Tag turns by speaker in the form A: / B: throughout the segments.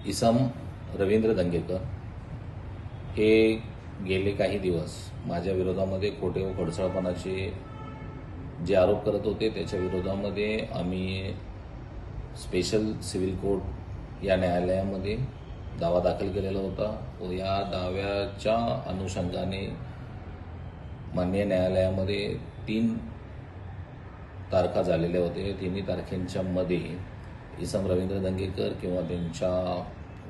A: इसम रवींद्र दंगेकर हे गेले काही दिवस माझ्या विरोधामध्ये खोटे व खडसाळपणाचे जे आरोप करत होते त्याच्या विरोधामध्ये आम्ही स्पेशल सिव्हिल कोर्ट या न्यायालयामध्ये दावा दाखल केलेला होता व या दाव्याच्या अनुषंगाने माननीय न्यायालयामध्ये 3 तारखा झालेल्या होत्या। तिन्ही तारखेंच्या मध्ये इसम रवींद्र दंगेकर किंवा त्यांच्या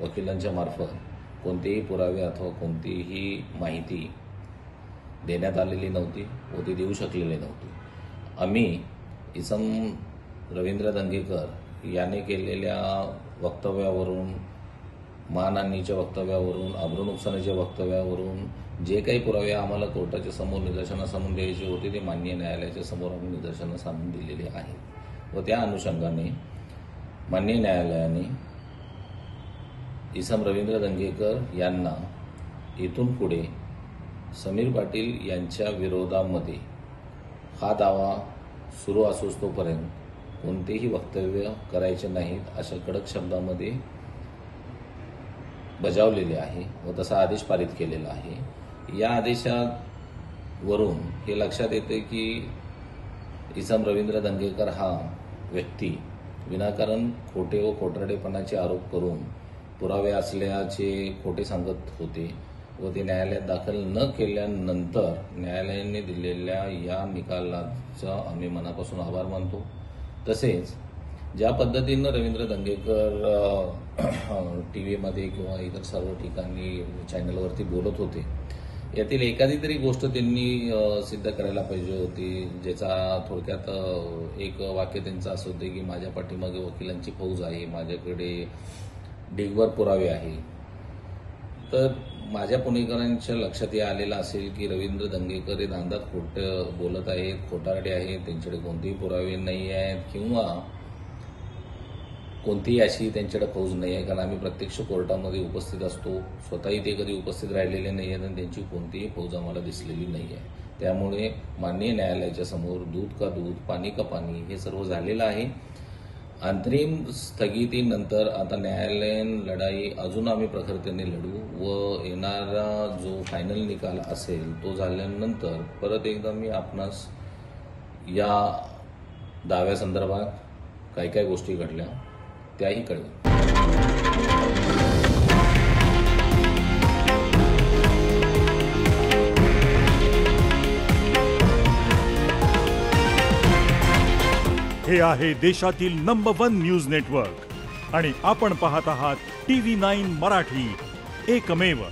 A: वकिलांच्या मार्फत कोणतेही पुरावे अथवा कोणतीही माहिती देण्यात आलेली नव्हती व ती देऊ शकलेली नव्हती। आम्ही इसम रवींद्र दंगेकर याने केलेल्या वक्तव्यावरून, मानहानीच्या वक्तव्यावरून, अब्रू नुकसानीच्या वक्तव्यावरून जे काही पुरावे आम्हाला कोर्टाच्या समोर निदर्शनास आणून द्यायचे होते ते माननीय न्यायालयाच्या समोर आम्ही निदर्शनास आणून दिलेले आहेत व त्या अनुषंगाने माननीय न्यायालयाने इसम रवींद्र दंगेकर यांना इथून पुढे समीर पाटील यांच्या विरोधामध्ये हा दावा सुरू असोस तोपर्यंत कोणतेही वक्तव्य करायचे नाहीत अशा कडक शब्दामध्ये बजावलेले आहे व तसा आदेश पारित केलेला आहे। या आदेशावरून हे लक्षात येते की इसम रवींद्र दंगेकर हा व्यक्ती विनाकारण खोटे व खोटारडेपणाचे आरोप करून पुरावे असल्याचे खोटे सांगत होते व ते न्यायालयात दाखल न केल्यानंतर न्यायालयाने दिलेल्या या निकालाचा आम्ही मनापासून आभार मानतो। तसेच ज्या पद्धतीनं रवींद्र दंगेकर टीव्हीमध्ये किंवा इतर सर्व ठिकाणी चॅनलवरती बोलत होते यातील एखादी तरी गोष्ट त्यांनी सिद्ध करायला पाहिजे होती, ज्याचा थोडक्यात एक वाक्य त्यांचं असं होते की माझ्या पाठीमागे वकिलांची फौज आहे, माझ्याकडे ढिगभर पुरावे आहे। तर माझ्या पुणेकरांच्या लक्षात हे आलेलं असेल की रवींद्र दंगेकर हे दांदात खोटं बोलत आहेत, खोटारडे आहेत, त्यांच्याकडे कोणतेही पुरावे नाही आहेत किंवा कोणतीही अशी त्यांच्याकडे फौज नाही आहे, कारण आम्ही प्रत्यक्ष कोर्टामध्ये उपस्थित असतो, स्वतःही ते कधी उपस्थित राहिलेले नाही आहेत आणि त्यांची कोणतीही फौज आम्हाला दिसलेली नाही आहे। त्यामुळे माननीय न्यायालयाच्या समोर दूध का दूध, पाणी का पाणी हे सर्व झालेलं आहे। अंतरिम स्थगितीनंतर आता न्यायालयीन लढाई अजून आम्ही प्रखरतेने लढू व येणारा जो फायनल निकाल असेल तो झाल्यानंतर परत एकदा मी आपणास या दाव्यासंदर्भात काय काय गोष्टी घडल्या त्याही कळेल।
B: हे आहे देशातील नंबर 1 न्यूज नेटवर्क आणि आपण पाहत आहात TV9 मराठी, एकमेव।